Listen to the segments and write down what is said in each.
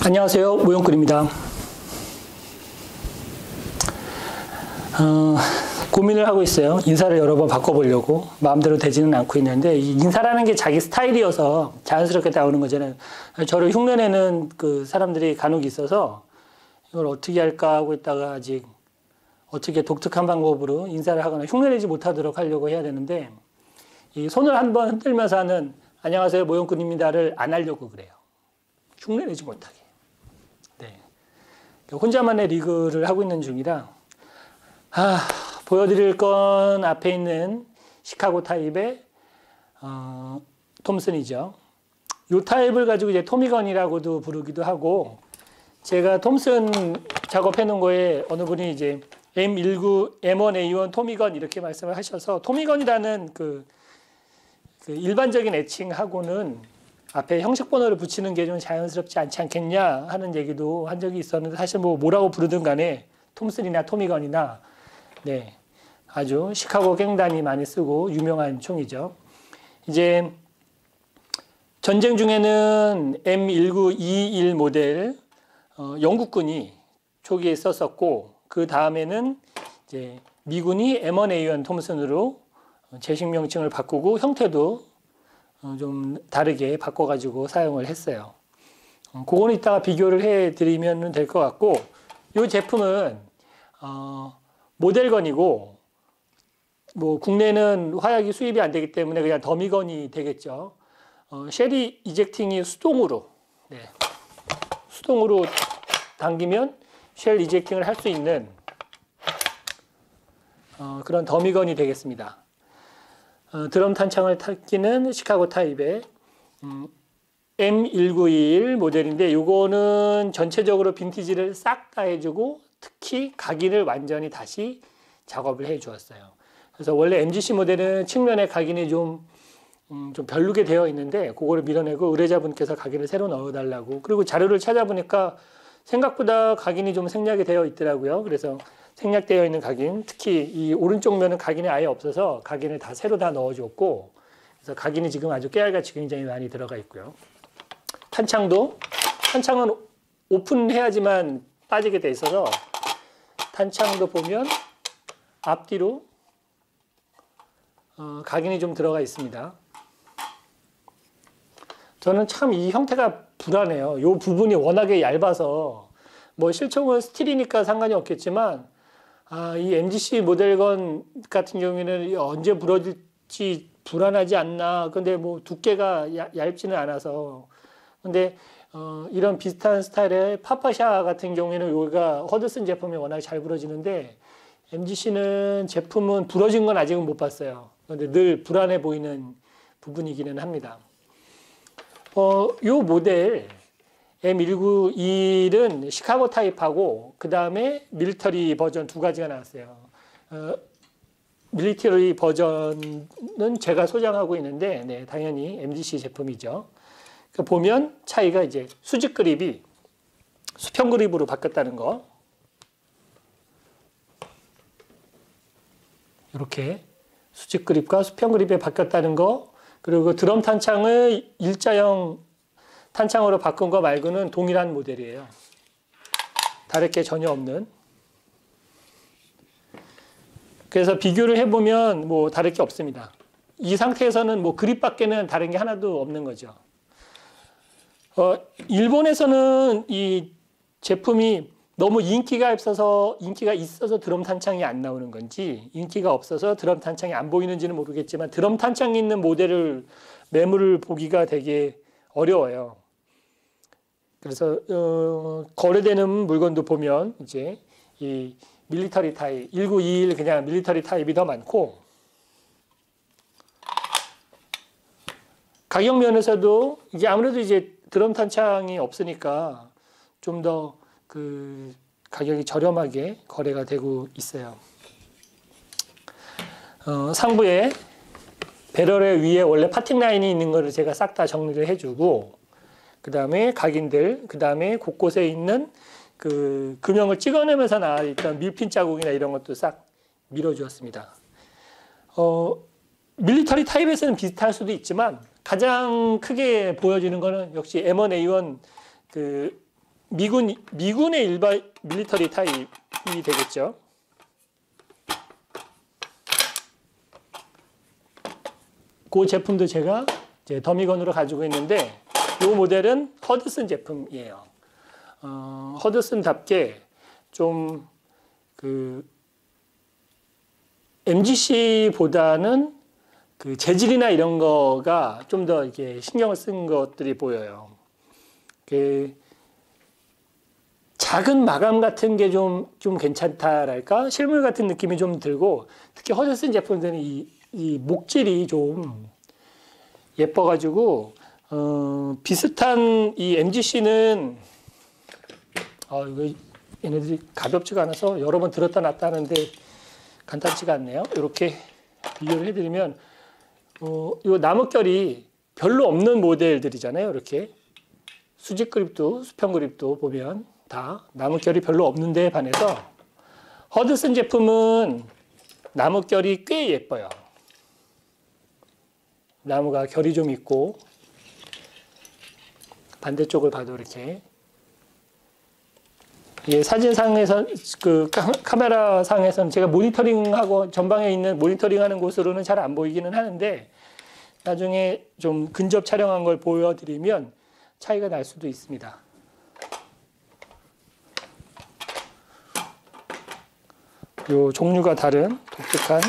안녕하세요. 모형꾼입니다. 고민을 하고 있어요. 인사를 여러 번 바꿔보려고. 마음대로 되지는 않고 있는데, 이 인사라는 게 자기 스타일이어서 자연스럽게 나오는 거잖아요. 저를 흉내내는 그 사람들이 간혹 있어서 이걸 어떻게 할까 하고 있다가 아직 어떻게 독특한 방법으로 인사를 하거나 흉내내지 못하도록 하려고 해야 되는데, 이 손을 한번 흔들면서 하는 안녕하세요. 모형꾼입니다를 안 하려고 그래요. 흉내내지 못하게. 네. 혼자만의 리그를 하고 있는 중이라, 보여드릴 건 앞에 있는 시카고 타입의 톰슨이죠. 이 타입을 가지고 이제 토미건이라고도 부르기도 하고, 제가 톰슨 작업해 놓은 거에 어느 분이 이제 M1A1 토미건 이렇게 말씀을 하셔서, 토미건이라는 그 일반적인 애칭하고는 앞에 형식 번호를 붙이는 게 좀 자연스럽지 않지 않겠냐 하는 얘기도 한 적이 있었는데, 사실 뭐라고 부르든 간에 톰슨이나 토미건이나 네, 아주 시카고 갱단이 많이 쓰고 유명한 총이죠. 이제 전쟁 중에는 M1921 모델 영국군이 초기에 썼었고, 그 다음에는 이제 미군이 M1A1 톰슨으로 제식 명칭을 바꾸고 형태도 좀 다르게 바꿔가지고 사용을 했어요. 그거는 이따가 비교를 해드리면 될 것 같고, 이 제품은 모델건이고, 뭐 국내는 화약이 수입이 안 되기 때문에 그냥 더미건이 되겠죠. 쉘이 이젝팅이 수동으로, 네, 수동으로 당기면 쉘 이젝팅을 할 수 있는 그런 더미건이 되겠습니다. 드럼 탄창을 끼는 시카고 타입의 M1921 모델인데, 요거는 전체적으로 빈티지를 싹 다 해주고 특히 각인을 완전히 다시 작업을 해 주었어요. 그래서 원래 MGC 모델은 측면에 각인이 좀 별루게 되어 있는데, 그거를 밀어내고 의뢰자분께서 각인을 새로 넣어달라고, 그리고 자료를 찾아보니까 생각보다 각인이 좀 생략이 되어 있더라고요. 그래서 생략되어 있는 각인, 특히 이 오른쪽 면은 각인이 아예 없어서 각인을 다 새로 다 넣어줬고, 그래서 각인이 지금 아주 깨알같이 굉장히 많이 들어가 있고요. 탄창은 오픈해야지만 빠지게 돼 있어서 탄창도 보면 앞뒤로 각인이 좀 들어가 있습니다. 저는 참 이 형태가 불안해요. 이 부분이 워낙에 얇아서, 뭐 실총은 스틸이니까 상관이 없겠지만, 이 MGC 모델건 같은 경우에는 언제 부러질지 불안하지 않나. 근데 뭐 두께가 얇지는 않아서. 근데 이런 비슷한 스타일의 파파샤 같은 경우에는 여기가 허드슨 제품이 워낙 잘 부러지는데, MGC는 제품은 부러진 건 아직은 못 봤어요. 근데 늘 불안해 보이는 부분이기는 합니다. 요 모델 M191은 시카고 타입하고 그 다음에 밀리터리 버전 두 가지가 나왔어요. 밀리터리 버전은 제가 소장하고 있는데, 네, 당연히 MGC 제품이죠. 보면 차이가 이제 수직 그립이 수평 그립으로 바뀌었다는 거. 이렇게 수직 그립과 수평 그립에 바뀌었다는 거. 그리고 드럼 탄창을 일자형 탄창으로 바꾼 거 말고는 동일한 모델이에요. 다를 게 전혀 없는. 그래서 비교를 해보면 뭐 다를 게 없습니다. 이 상태에서는 뭐 그립밖에는 다른 게 하나도 없는 거죠. 일본에서는 이 제품이 너무 인기가 있어서 드럼 탄창이 안 나오는 건지, 인기가 없어서 드럼 탄창이 안 보이는지는 모르겠지만, 드럼 탄창이 있는 모델을 매물을 보기가 되게 어려워요. 그래서 거래되는 물건도 보면 이제 이 밀리터리 타입 1921 그냥 밀리터리 타입이 더 많고, 가격 면에서도 이게 아무래도 이제 드럼 탄창이 없으니까 좀 더 그 가격이 저렴하게 거래가 되고 있어요. 상부에 배럴의 위에 원래 파팅 라인이 있는 거를 제가 싹 다 정리를 해주고, 그 다음에 각인들, 그 다음에 곳곳에 있는 그 금형을 찍어내면서 나와있던 밀핀 자국이나 이런 것도 싹 밀어주었습니다. 밀리터리 타입에서는 비슷할 수도 있지만 가장 크게 보여지는 거는 역시 M1A1 그 미군의 일반 밀리터리 타입이 되겠죠. 그 제품도 제가 이제 더미건으로 가지고 있는데 이 모델은 허드슨 제품이에요. 허드슨답게 좀 그 MGC보다는 그 재질이나 이런 거가 좀 더 이렇게 신경을 쓴 것들이 보여요. 그 작은 마감 같은 게 좀 괜찮다랄까? 실물 같은 느낌이 좀 들고 특히 허드슨 제품들은 이 목질이 좀 예뻐가지고 비슷한 이 MGC는 이거 얘네들이 가볍지가 않아서 여러 번 들었다 놨다 하는데 간단치가 않네요. 이렇게 비교를 해드리면 이 나뭇결이 별로 없는 모델들이잖아요. 이렇게 수직 그립도 수평 그립도 보면 다 나뭇결이 별로 없는데 반해서 허드슨 제품은 나뭇결이 꽤 예뻐요. 나무가 결이 좀 있고 반대쪽을 봐도 이렇게 이게 사진상에서 그 카메라 상에서는 제가 모니터링하고 전방에 있는 모니터링하는 곳으로는 잘 안 보이기는 하는데 나중에 좀 근접 촬영한 걸 보여드리면 차이가 날 수도 있습니다. 요 종류가 다른 독특한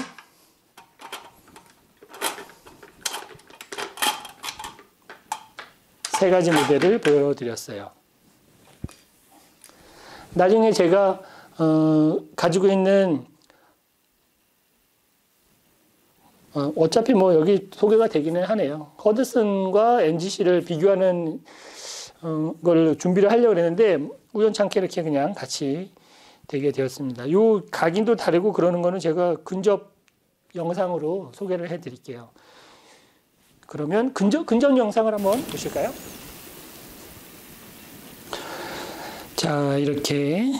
세 가지 모델을 보여드렸어요. 나중에 제가 가지고 있는 어차피 뭐 여기 소개가 되기는 하네요. 허드슨과 MGC를 비교하는 걸 준비를 하려고 했는데 우연찮게 이렇게 그냥 같이 되게 되었습니다. 요 각인도 다르고 그러는 거는 제가 근접 영상으로 소개를 해드릴게요. 그러면 근접 영상을 한번 보실까요? 자, 이렇게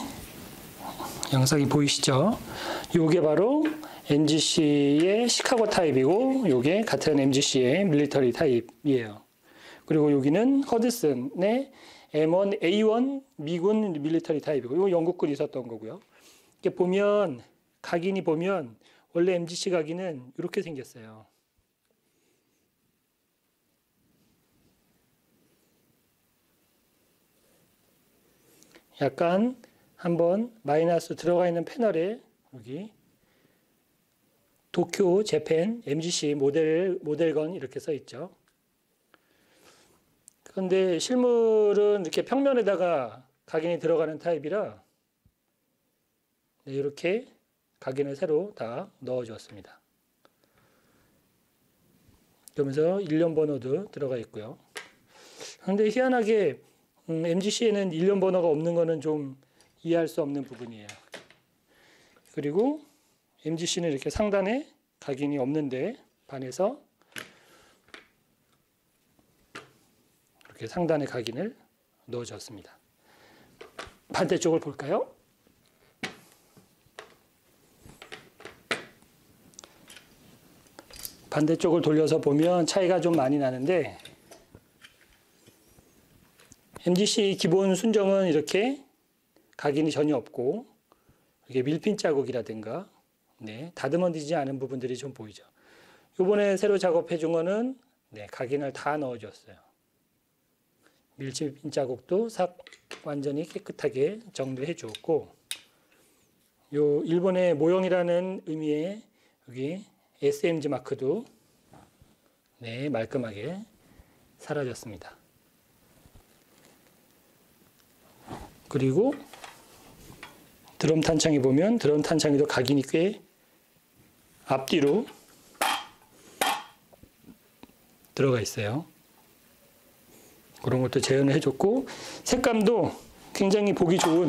영상이 보이시죠? 요게 바로 MGC의 시카고 타입이고 요게 같은 MGC의 밀리터리 타입이에요. 그리고 여기는 허드슨의 M1A1 미군 밀리터리 타입이고 이거 영국 글 있었던 거고요. 이렇게 보면 각인이 보면 원래 MGC 각인은 이렇게 생겼어요. 약간 한번 마이너스 들어가 있는 패널에 여기 도쿄 재팬 MGC 모델건 이렇게 써 있죠. 그런데 실물은 이렇게 평면에다가 각인이 들어가는 타입이라 이렇게 각인을 새로 다 넣어 주었습니다. 그러면서 일련 번호도 들어가 있고요. 그런데 희한하게 MGC에는 일련 번호가 없는 거는 좀 이해할 수 없는 부분이에요. 그리고 MGC는 이렇게 상단에 각인이 없는데 반해서 이렇게 상단에 각인을 넣어줬습니다. 반대쪽을 볼까요? 반대쪽을 돌려서 보면 차이가 좀 많이 나는데 MGC 기본 순정은 이렇게 각인이 전혀 없고 이게 밀핀 자국이라든가 다듬어지지 않은 부분들이 좀 보이죠. 이번에 새로 작업해 준 거는 각인을 다 넣어줬어요. 밀핀 자국도 완전히 깨끗하게 정리해 주었고 요 일본의 모형이라는 의미의 여기 SMG 마크도 말끔하게 사라졌습니다. 그리고 드럼 탄창에 보면 드럼 탄창에도 각인이 꽤 앞뒤로 들어가 있어요. 그런 것도 재현을 해줬고 색감도 굉장히 보기 좋은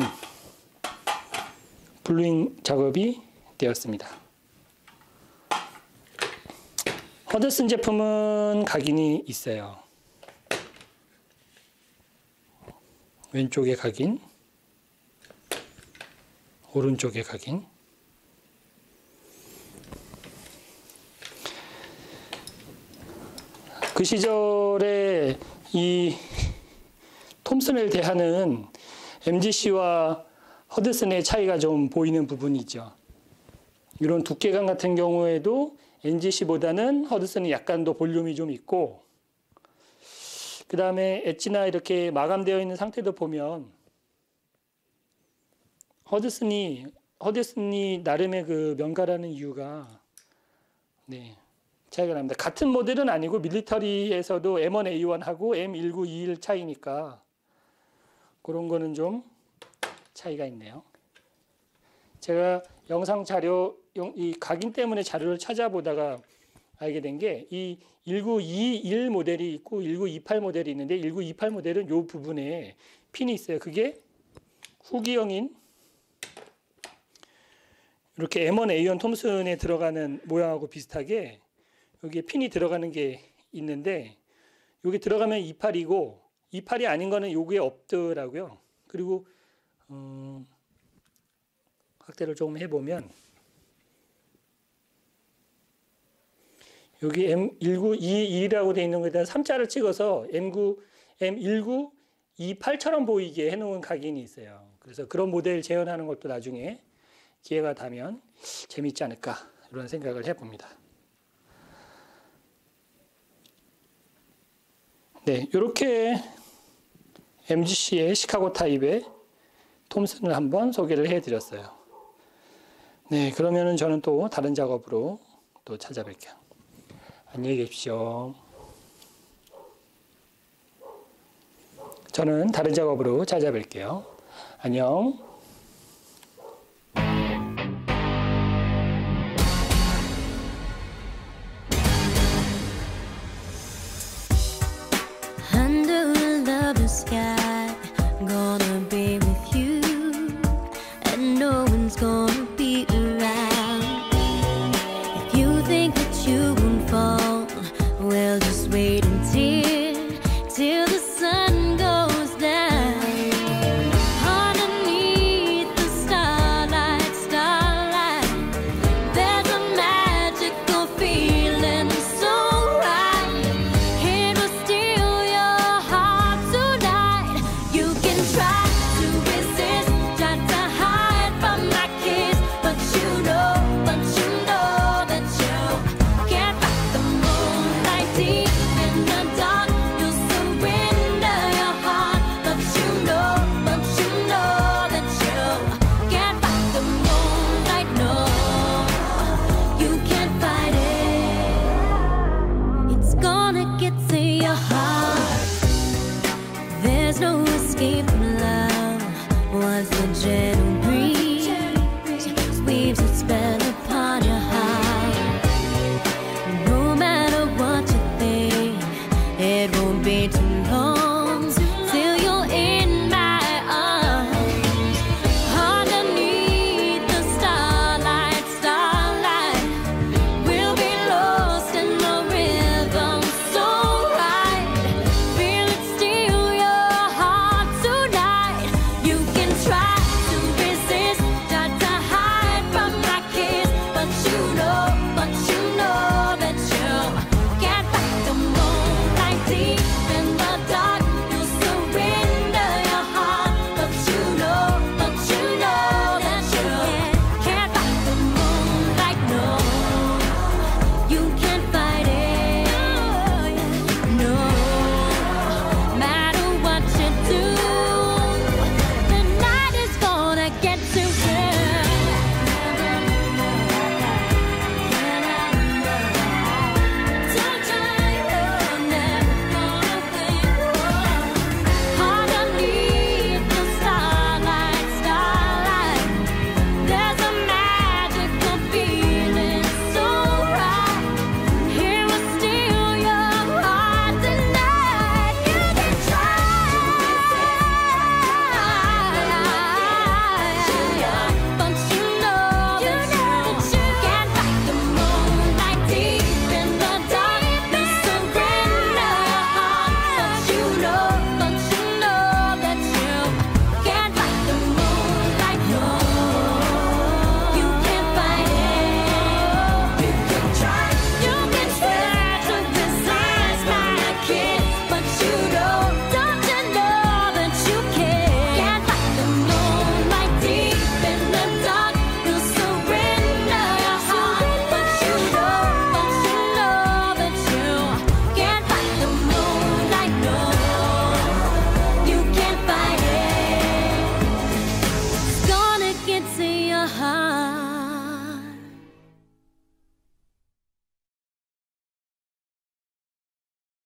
블루잉 작업이 되었습니다. 허드슨 제품은 각인이 있어요. 왼쪽에 각인, 오른쪽에 각인. 그 시절에 이 톰슨을 대하는 MGC와 허드슨의 차이가 좀 보이는 부분이죠. 이런 두께감 같은 경우에도 MGC보다는 허드슨이 약간 더 볼륨이 좀 있고, 그 다음에 엣지나 이렇게 마감되어 있는 상태도 보면 허드슨이 나름의 그 명가라는 이유가 네, 차이가 납니다. 같은 모델은 아니고 밀리터리에서도 M1A1하고 M1921 차이니까 그런 거는 좀 차이가 있네요. 제가 영상 자료, 이 각인 때문에 자료를 찾아보다가 알게 된 게 이 1921 모델이 있고 1928 모델이 있는데 1928 모델은 이 부분에 핀이 있어요. 그게 후기형인 이렇게 M1A1 톰슨에 들어가는 모양하고 비슷하게 여기에 핀이 들어가는 게 있는데 여기 들어가면 28이고 28이 아닌 거는 여기에 없더라고요. 그리고 확대를 조금 해보면 여기 M1921이라고 되어 있는 거에다 3자를 찍어서 M1928처럼 보이게 해놓은 각인이 있어요. 그래서 그런 모델 재현하는 것도 나중에 기회가 되면 재미있지 않을까 이런 생각을 해봅니다. 네, 이렇게 MGC의 시카고 타입의 톰슨을 한번 소개를 해드렸어요. 네, 그러면은 저는 또 다른 작업으로 또 찾아뵐게요. 안녕히 계십시오. 저는 다른 작업으로 찾아뵐게요. 안녕.